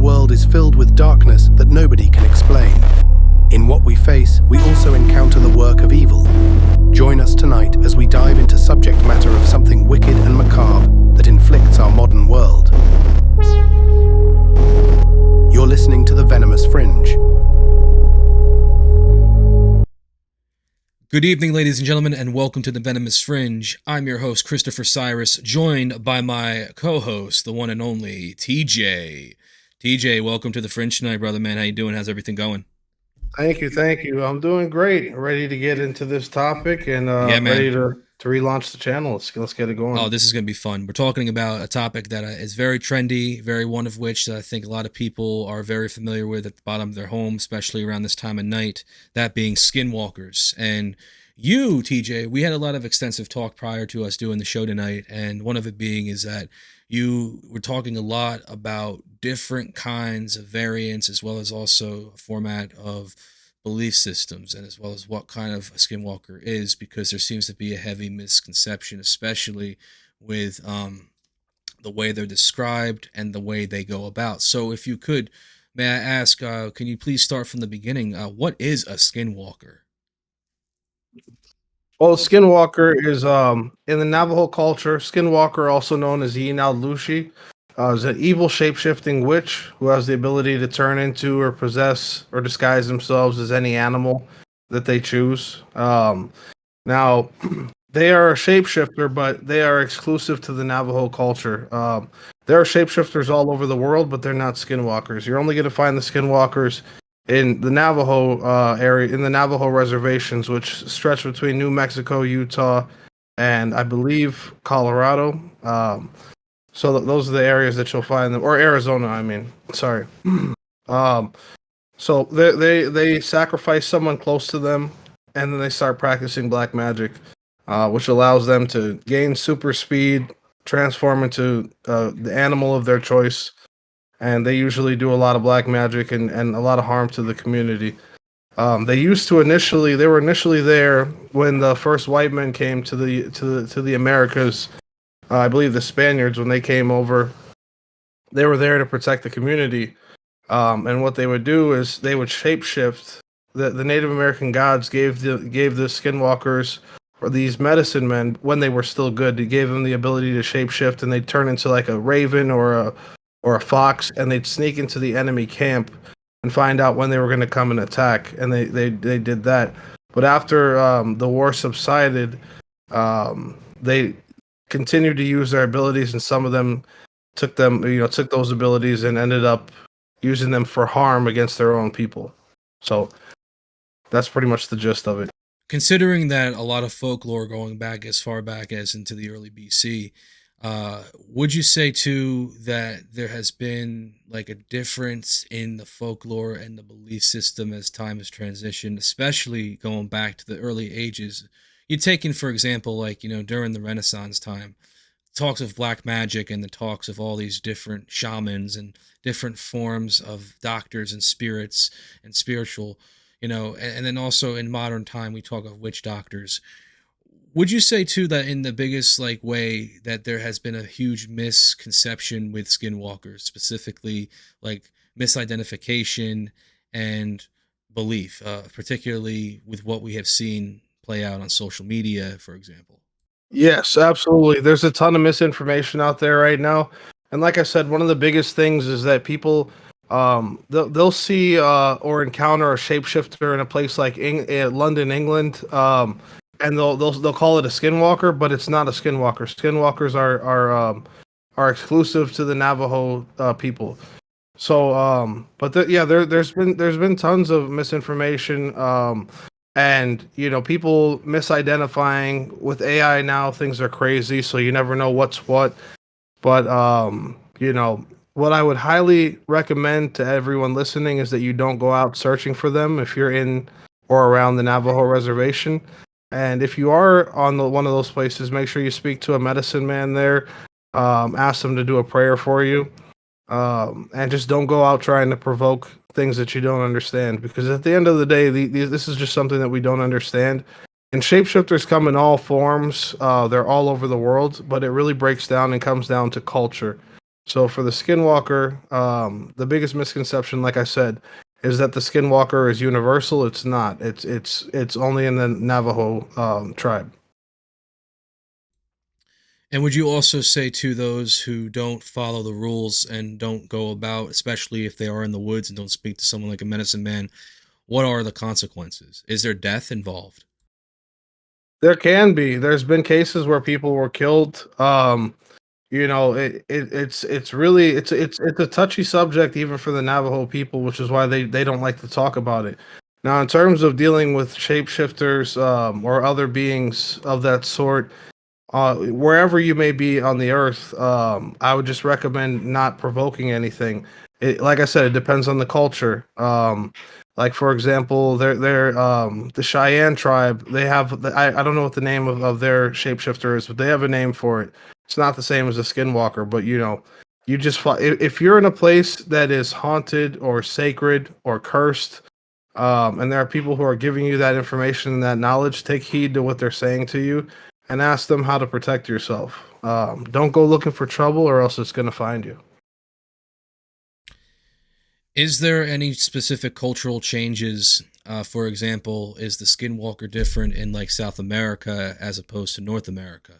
world is filled with darkness that nobody can explain. In what we face, we also encounter the work of evil. Join us tonight as we dive into subject matter of something wicked and macabre that inflicts our modern world. You're listening to the Venomous Fringe. Good evening, ladies and gentlemen, and welcome to the Venomous Fringe. I'm your host, Christopher Cyrus, joined by my co-host, the one and only TJ. TJ, welcome to the Fringe tonight, brother, man. How you doing? How's everything going? Thank you. I'm doing great. Ready to get into this topic and Yeah, man. ready to relaunch the channel. Let's get it going. Oh, this is going to be fun. We're talking about a topic that is very trendy, very one of which I think a lot of people are very familiar with at the bottom of their home, especially around this time of night, that being skinwalkers. And you, TJ, we had a lot of extensive talk prior to us doing the show tonight, and one of it being is that you were talking a lot about different kinds of variants as well as also a format of belief systems and as well as what kind of a skinwalker is, because there seems to be a heavy misconception, especially with the way they're described and the way they go about. So if you could, may I ask, can you please start from the beginning? What is a skinwalker? Well, Skinwalker is in the Navajo culture. Skinwalker, also known as Yinal Lushi, is an evil shape-shifting witch who has the ability to turn into or possess or disguise themselves as any animal that they choose. Now, they are a shapeshifter, but they are exclusive to the Navajo culture. There are shapeshifters all over the world, but they're not skinwalkers. You're only going to find the skinwalkers in the Navajo area, in the Navajo reservations, which stretch between New Mexico, Utah, and I believe Colorado. So those are the areas that you'll find them, or Arizona. I mean, sorry. So they sacrifice someone close to them, and then they start practicing black magic, which allows them to gain super speed, transform into the animal of their choice, and they usually do a lot of black magic and a lot of harm to the community. They were initially there when the first white men came to the Americas. I believe the Spaniards, when they came over, they were there to protect the community. And what they would do is they would shapeshift. The Native American gods gave the skinwalkers, or these medicine men, when they were still good, they gave them the ability to shapeshift, and they'd turn into like a raven or a fox, and they'd sneak into the enemy camp and find out when they were going to come and attack. And they did that. But after the war subsided, they continued to use their abilities, and some of them took those abilities and ended up using them for harm against their own people. So that's pretty much the gist of it. Considering that a lot of folklore going back as far back as into the early BC, would you say too that there has been like a difference in the folklore and the belief system as time has transitioned, especially going back to the early ages? You taking, for example, like, during the Renaissance time, talks of black magic and the talks of all these different shamans and different forms of doctors and spirits and spiritual, and then also in modern time, we talk of witch doctors. Would you say too that in the biggest way that there has been a huge misconception with skinwalkers, specifically like misidentification and belief, particularly with what we have seen play out on social media, for example? Yes, absolutely. There's a ton of misinformation out there right now. And like I said, one of the biggest things is that people they'll see or encounter a shapeshifter in a place like London, England, and they'll call it a skinwalker, but it's not a skinwalker. Skinwalkers are exclusive to the Navajo people. So there's been tons of misinformation, and people misidentifying with AI now. Things are crazy, so you never know what's what. But what I would highly recommend to everyone listening is that you don't go out searching for them if you're in or around the Navajo reservation. And if you are on one of those places, make sure you speak to a medicine man there. Ask them to do a prayer for you. And just don't go out trying to provoke things that you don't understand, because at the end of the day, this is just something that we don't understand. And shapeshifters come in all forms. They're all over the world, but it really breaks down and comes down to culture. So for the Skinwalker, the biggest misconception, like I said, is that the Skinwalker is universal. It's not. It's only in the Navajo tribe. And would you also say to those who don't follow the rules and don't go about, especially if they are in the woods and don't speak to someone like a medicine man, what are the consequences? Is there death involved? There can be. There's been cases where people were killed. It's really it's a touchy subject even for the Navajo people, which is why they don't like to talk about it. Now, in terms of dealing with shapeshifters or other beings of that sort, wherever you may be on the earth, I would just recommend not provoking anything. Like I said, it depends on the culture. Like for example, they're the Cheyenne tribe. They have I don't know what the name of their shapeshifter is, but they have a name for it. It's not the same as a skinwalker, but you just if you're in a place that is haunted or sacred or cursed, and there are people who are giving you that information and that knowledge, take heed to what they're saying to you and ask them how to protect yourself. Don't go looking for trouble or else it's going to find you. Is there any specific cultural changes? For example, is the skinwalker different in like South America as opposed to North America?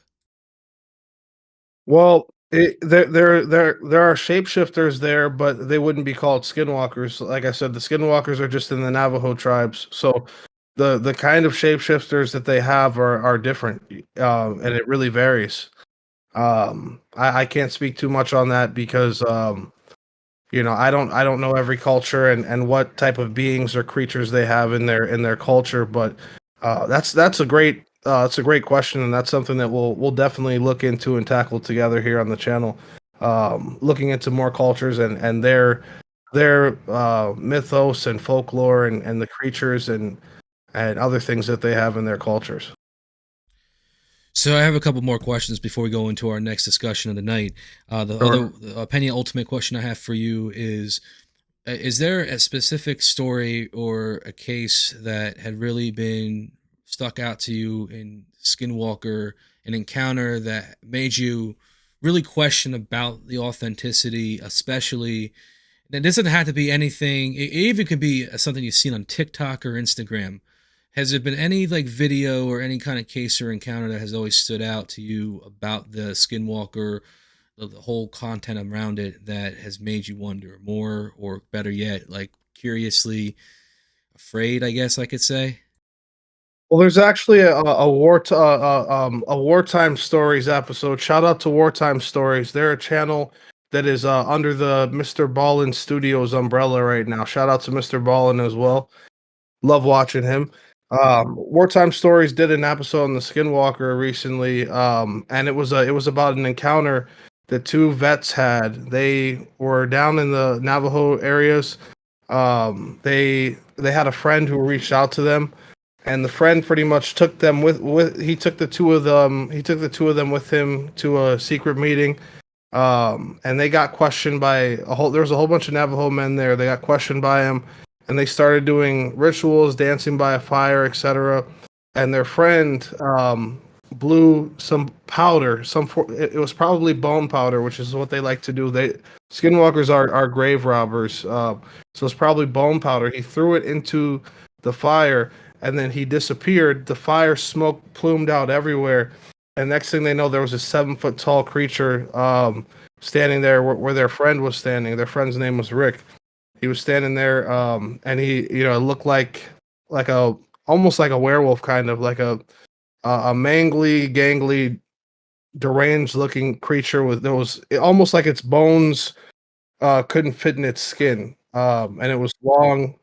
Well, there are shapeshifters there, but they wouldn't be called skinwalkers. Like I said, the skinwalkers are just in the Navajo tribes. So the kind of shapeshifters that they have are different, and it really varies. I can't speak too much on that because I don't know every culture and what type of beings or creatures they have in their culture, but that's a great question, and that's something that we'll definitely look into and tackle together here on the channel. Looking into more cultures and their mythos and folklore and the creatures and other things that they have in their cultures. So I have a couple more questions before we go into our next discussion of the night. Sure. The penny ultimate question I have for you is there a specific story or a case that had really been stuck out to you in Skinwalker, an encounter that made you really question about the authenticity, especially it doesn't have to be anything. It even could be something you've seen on TikTok or Instagram. Has there been any like video or any kind of case or encounter that has always stood out to you about the Skinwalker, the whole content around it that has made you wonder more, or better yet, like curiously afraid? I guess I could say. Well, there's actually a wartime stories episode. Shout out to Wartime Stories. They're a channel that is under the Mr. Ballin Studios umbrella right now. Shout out to Mr. Ballin as well. Love watching him. Wartime Stories did an episode on the Skinwalker recently, and it was about an encounter that two vets had. They were down in the Navajo areas. They had a friend who reached out to them, and the friend pretty much took them with he took the two of them with him to a secret meeting. And they got questioned by there was a whole bunch of Navajo men there. They got questioned by him, and they started doing rituals, dancing by a fire, etc. And their friend blew some powder. It was probably bone powder, which is what they like to do. They Skinwalkers are grave robbers, so it's probably bone powder. He threw it into the fire, and then he disappeared. The fire smoke plumed out everywhere, and next thing they know, there was a 7 foot tall creature standing there where their friend was standing. Their friend's name was Rick. He was standing there, and he, looked like a almost like a werewolf, kind of like a mangly, gangly, deranged looking creature with there was almost like its bones couldn't fit in its skin, and it was long,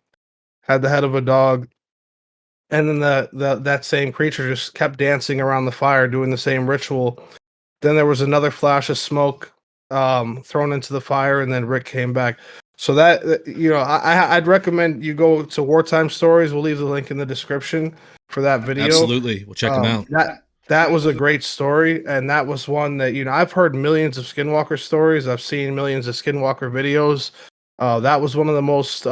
had the head of a dog, and then that same creature just kept dancing around the fire, doing the same ritual. Then there was another flash of smoke thrown into the fire, and then Rick came back. So I'd recommend you go to Wartime Stories. We'll leave the link in the description for that video. Absolutely, we'll check them out. That was a great story, and that was one that I've heard millions of Skinwalker stories. I've seen millions of Skinwalker videos. That was one of the most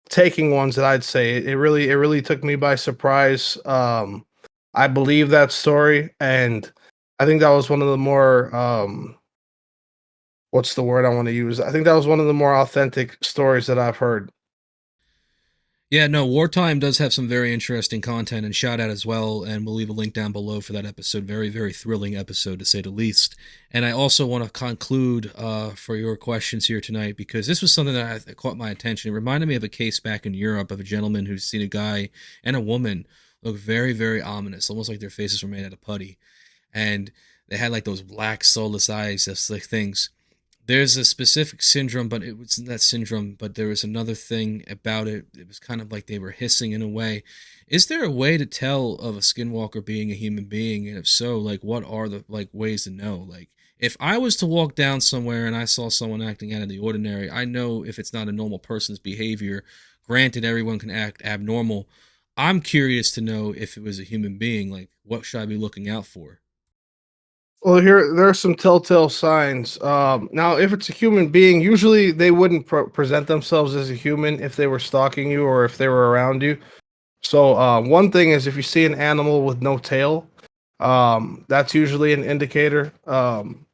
taking ones that I'd say. It really took me by surprise. I believe that story, and I think that was one of the more what's the word I want to use? I think that was one of the more authentic stories that I've heard. Yeah, no, Wartime does have some very interesting content, and shout out as well, and we'll leave a link down below for that episode. Very, very thrilling episode, to say the least. And I also want to conclude for your questions here tonight, because this was something that caught my attention. It reminded me of a case back in Europe of a gentleman who's seen a guy and a woman look very, very ominous, almost like their faces were made out of putty. And they had like those black, soulless eyes, that's like things. There's a specific syndrome, but it was that syndrome, but there was another thing about it. It was kind of like they were hissing in a way. Is there a way to tell of a skinwalker being a human being? And if so, like what are the like ways to know? Like if I was to walk down somewhere and I saw someone acting out of the ordinary, I know if it's not a normal person's behavior. Granted, everyone can act abnormal. I'm curious to know if it was a human being, like what should I be looking out for? Well, here there are some telltale signs. Now, if it's a human being, usually they wouldn't present themselves as a human if they were stalking you or if they were around you. So, one thing is if you see an animal with no tail, that's usually an indicator.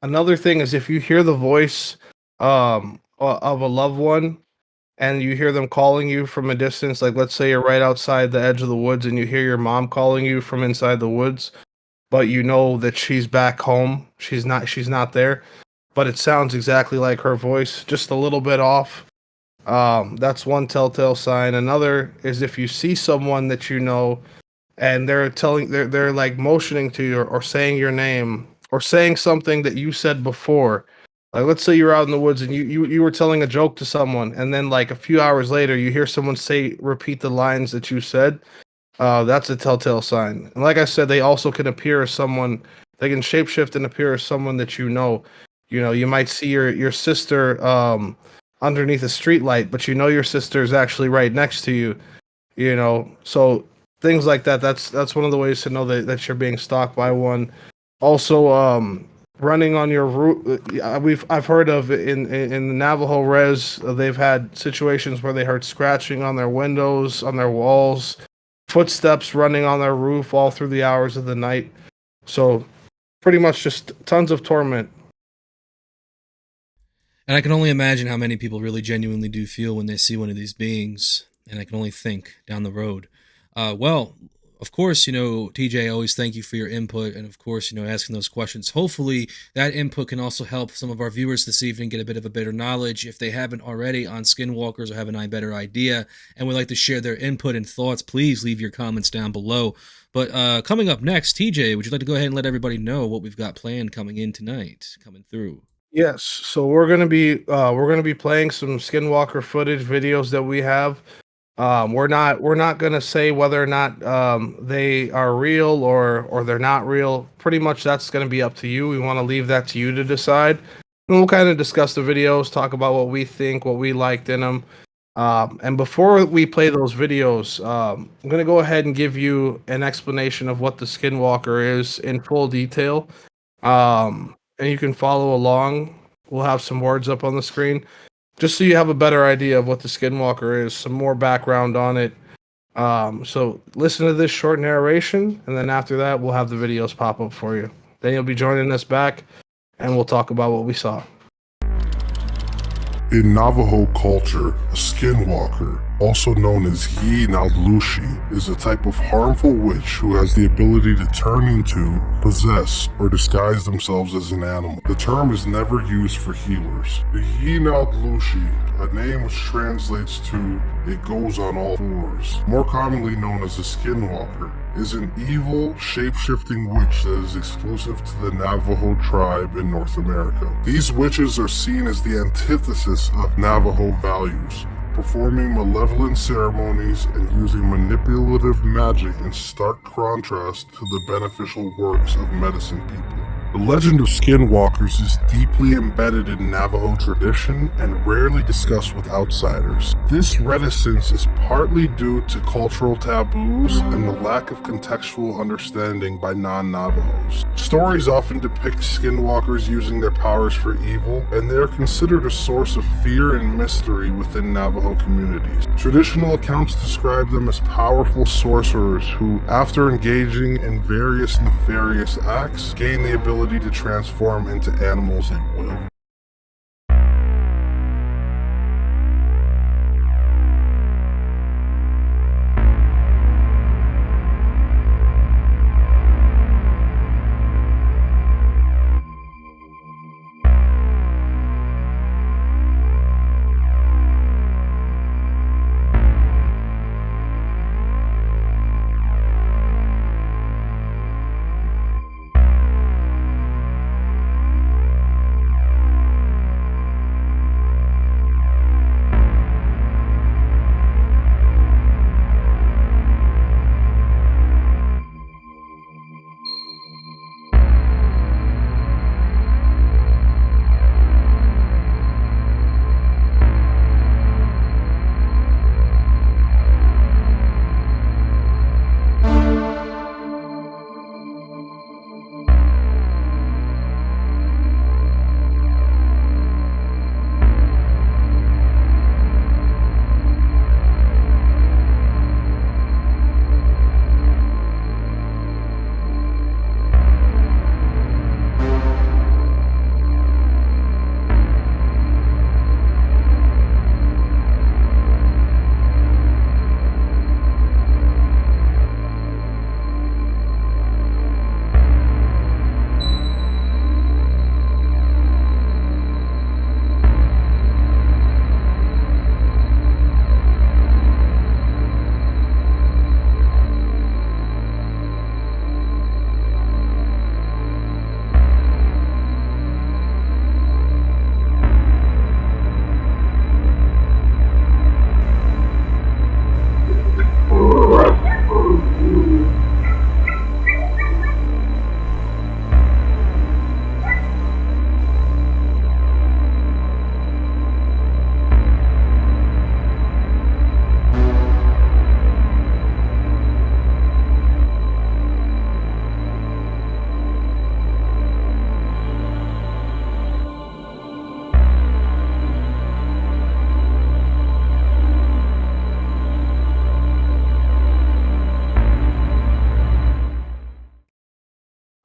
Another thing is if you hear the voice of a loved one and you hear them calling you from a distance, like let's say you're right outside the edge of the woods and you hear your mom calling you from inside the woods, but you know that she's back home. She's not there, but it sounds exactly like her voice, just a little bit off. That's one telltale sign. Another is if you see someone that you know and they're like motioning to you or saying your name or saying something that you said before. Like let's say you're out in the woods and you were telling a joke to someone and then like a few hours later you hear someone say repeat the lines that you said. That's a telltale sign. And like I said, they also can appear as someone. They can shapeshift and appear as someone that you know. You know, you might see your sister underneath a street light, but you know your sister is actually right next to you. You know, so things like that. That's one of the ways to know that you're being stalked by one. Also, running on your roof. I've heard of in the Navajo res. They've had situations where they heard scratching on their windows, on their walls, footsteps running on their roof all through the hours of the night. So pretty much just tons of torment. And I can only imagine how many people really genuinely do feel when they see one of these beings. And I can only think down the road. Well, of course, TJ, I always thank you for your input. And of course, asking those questions. Hopefully, that input can also help some of our viewers this evening get a bit of a better knowledge if they haven't already on Skinwalkers or have a better idea and would like to share their input and thoughts. Please leave your comments down below. But coming up next, TJ, would you like to go ahead and let everybody know what we've got planned coming in tonight, coming through? Yes, so we're gonna be playing some Skinwalker footage videos that we have. We're not gonna say whether or not they are real or they're not real. Pretty much that's gonna be up to you. We want to leave that to you to decide. And we'll kind of discuss the videos, talk about what we think, what we liked in them. And before we play those videos, I'm gonna go ahead and give you an explanation of what the Skinwalker is in full detail. And you can follow along. We'll have some words up on the screen just so you have a better idea of what the Skinwalker is, some more background on it. So listen to this short narration, and then after that, we'll have the videos pop up for you. Then you'll be joining us back, and we'll talk about what we saw. In Navajo culture, a skinwalker, also known as Yi-Naudlushi, is a type of harmful witch who has the ability to turn into, possess, or disguise themselves as an animal. The term is never used for healers. The Yi-Naudlushi, a name which translates to "it goes on all fours," more commonly known as a skinwalker, is an evil, shape-shifting witch that is exclusive to the Navajo tribe in North America. These witches are seen as the antithesis of Navajo values, performing malevolent ceremonies and using manipulative magic in stark contrast to the beneficial works of medicine people. The legend of skinwalkers is deeply embedded in Navajo tradition and rarely discussed with outsiders. This reticence is partly due to cultural taboos and the lack of contextual understanding by non-Navajos. Stories often depict skinwalkers using their powers for evil, and they are considered a source of fear and mystery within Navajo communities. Traditional accounts describe them as powerful sorcerers who, after engaging in various nefarious acts, gain the ability to transform into animals at will.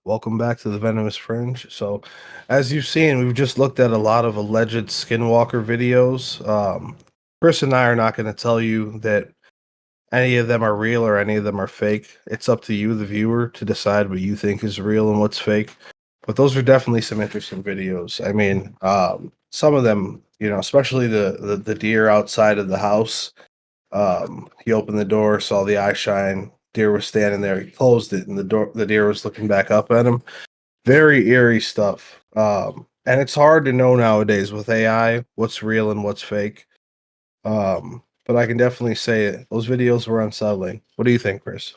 Welcome back to the Venomous Fringe. So, as you've seen, we've just looked at a lot of alleged Skinwalker videos. Chris and I are not going to tell you that any of them are real or any of them are fake. It's up to you, the viewer, to decide what you think is real and what's fake. But those are definitely some interesting videos. I mean, some of them, especially the deer outside of the house. He opened the door, saw the eye shine. Deer was standing there. He closed it, and the deer was looking back up at him. Very eerie stuff. And it's hard to know nowadays with AI what's real and what's fake. But I can definitely say it. Those videos were unsettling. What do you think, Chris?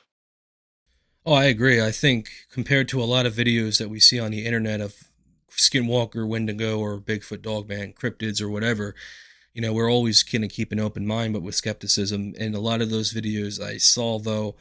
Oh, I agree. I think compared to a lot of videos that we see on the internet of Skinwalker, Wendigo, or Bigfoot, Dogman, cryptids, or whatever, we're always going to keep an open mind, but with skepticism. And a lot of those videos I saw, though,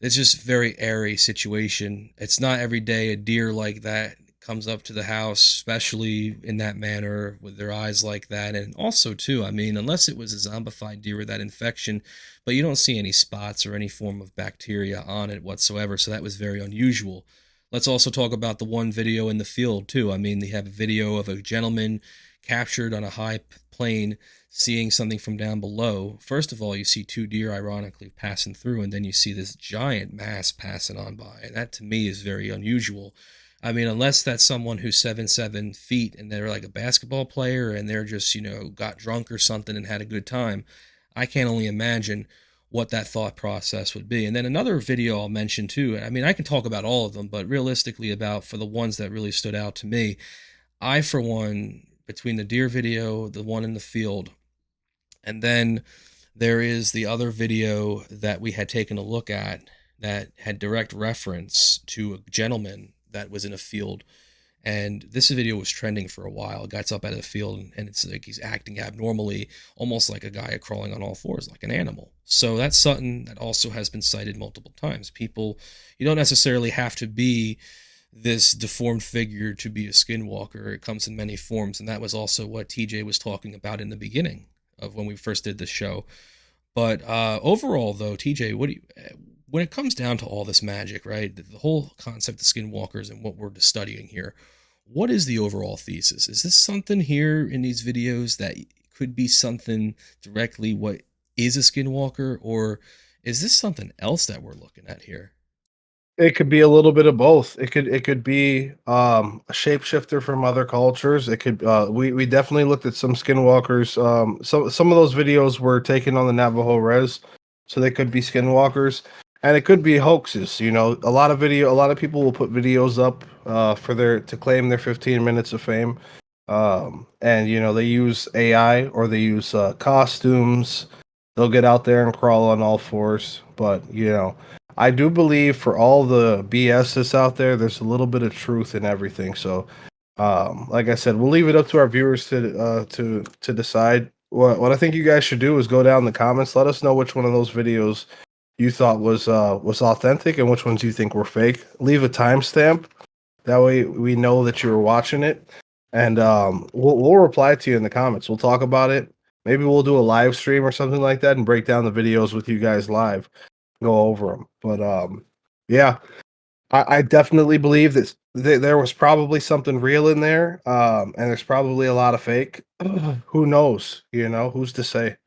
it's just very airy situation. It's not every day a deer like that comes up to the house, especially in that manner with their eyes like that. And also, too, I mean, unless it was a zombified deer with that infection, but you don't see any spots or any form of bacteria on it whatsoever. So that was very unusual. Let's also talk about the one video in the field, too. I mean, they have a video of a gentleman captured on a high plane seeing something from down below. First of all, you see two deer ironically passing through, and then you see this giant mass passing on by. And that to me is very unusual. I mean, unless that's someone who's 7'7" and they're like a basketball player and they're just, got drunk or something and had a good time, I can only imagine what that thought process would be. And then another video I'll mention too. I mean, I can talk about all of them, but realistically, about for the ones that really stood out to me, I, for one, between the deer video, the one in the field, and then there is the other video that we had taken a look at that had direct reference to a gentleman that was in a field. And this video was trending for a while. Guy's up out of the field, and it's like he's acting abnormally, almost like a guy crawling on all fours, like an animal. So that's something that also has been cited multiple times. People, you don't necessarily have to be this deformed figure to be a skinwalker. It comes in many forms, and that was also what TJ was talking about in the beginning of when we first did the show. But overall, though, TJ, what do you, when it comes down to all this magic, right? The whole concept of skinwalkers and what we're studying here, what is the overall thesis? Is this something here in these videos that could be something directly what is a skinwalker, or is this something else that we're looking at here? It could be a little bit of both. It could be a shapeshifter from other cultures. It could we definitely looked at some skinwalkers. Some of those videos were taken on the Navajo res, so they could be skinwalkers, and it could be hoaxes. A lot of people will put videos up for their to claim their 15 minutes of fame, and they use AI or they use costumes. They'll get out there and crawl on all fours, but I do believe for all the BS that's out there, there's a little bit of truth in everything. So, like I said, we'll leave it up to our viewers to decide. What I think you guys should do is go down in the comments. Let us know which one of those videos you thought was authentic and which ones you think were fake. Leave a timestamp. That way we know that you were watching it, and we'll reply to you in the comments. We'll talk about it. Maybe we'll do a live stream or something like that and break down the videos with you guys live, go over them. But yeah, I definitely believe that there was probably something real in there, and there's probably a lot of fake. Who knows? Who's to say?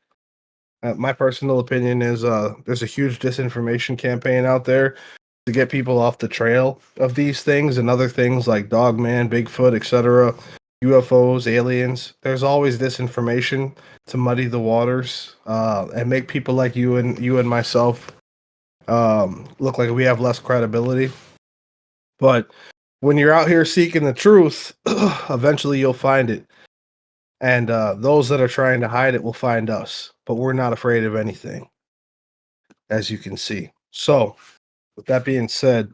My personal opinion is there's a huge disinformation campaign out there to get people off the trail of these things and other things like Dogman, Bigfoot, etc., UFOs, aliens. There's always disinformation to muddy the waters and make people like you and myself look like we have less credibility. But when you're out here seeking the truth, eventually you'll find it. And those that are trying to hide it will find us. But we're not afraid of anything, as you can see. So, with that being said,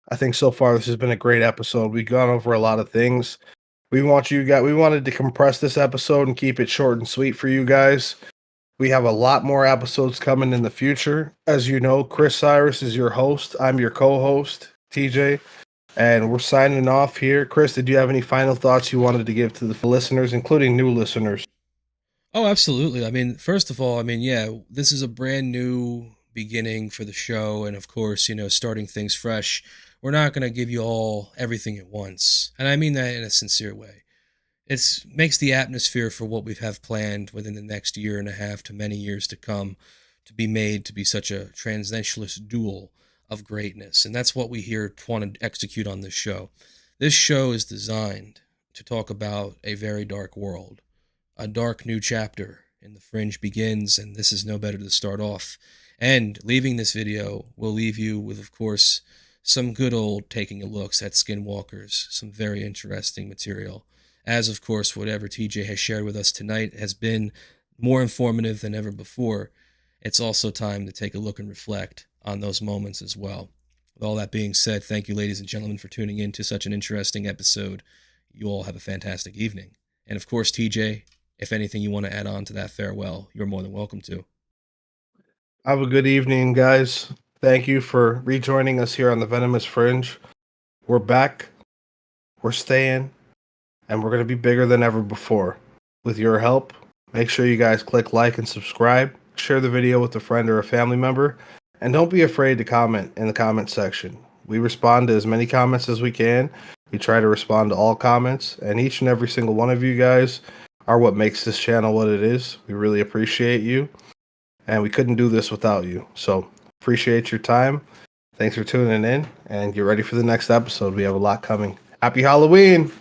I think so far this has been a great episode. We've gone over a lot of things. We wanted to compress this episode and keep it short and sweet for you guys. We have a lot more episodes coming in the future. As you know, Chris Cyrus is your host. I'm your co-host, TJ, and we're signing off here. Chris, did you have any final thoughts you wanted to give to the listeners, including new listeners? Oh, absolutely. I mean, first of all, I mean, yeah, this is a brand new beginning for the show. And of course, starting things fresh. we're not going to give you all everything at once. And I mean that in a sincere way. It makes the atmosphere for what we have planned within the next year and a half to many years to come to be made to be such a transcendentalist duel of greatness. And that's what we here want to execute on this show. This show is designed to talk about a very dark world. A dark new chapter in the Fringe begins, and this is no better to start off. And leaving this video will leave you with, of course, some good old taking a looks at Skinwalkers, some very interesting material. As, of course, whatever TJ has shared with us tonight has been more informative than ever before. It's also time to take a look and reflect on those moments as well. With all that being said, thank you, ladies and gentlemen, for tuning in to such an interesting episode. You all have a fantastic evening. And of course, TJ, if anything you want to add on to that farewell, you're more than welcome to. Have a good evening, guys. Thank you for rejoining us here on the Venomous Fringe. We're back. We're staying. And we're going to be bigger than ever before. With your help, make sure you guys click like and subscribe. Share the video with a friend or a family member. And don't be afraid to comment in the comment section. We respond to as many comments as we can. We try to respond to all comments. And each and every single one of you guys are what makes this channel what it is. We really appreciate you. And we couldn't do this without you. So appreciate your time. Thanks for tuning in. And get ready for the next episode. We have a lot coming. Happy Halloween!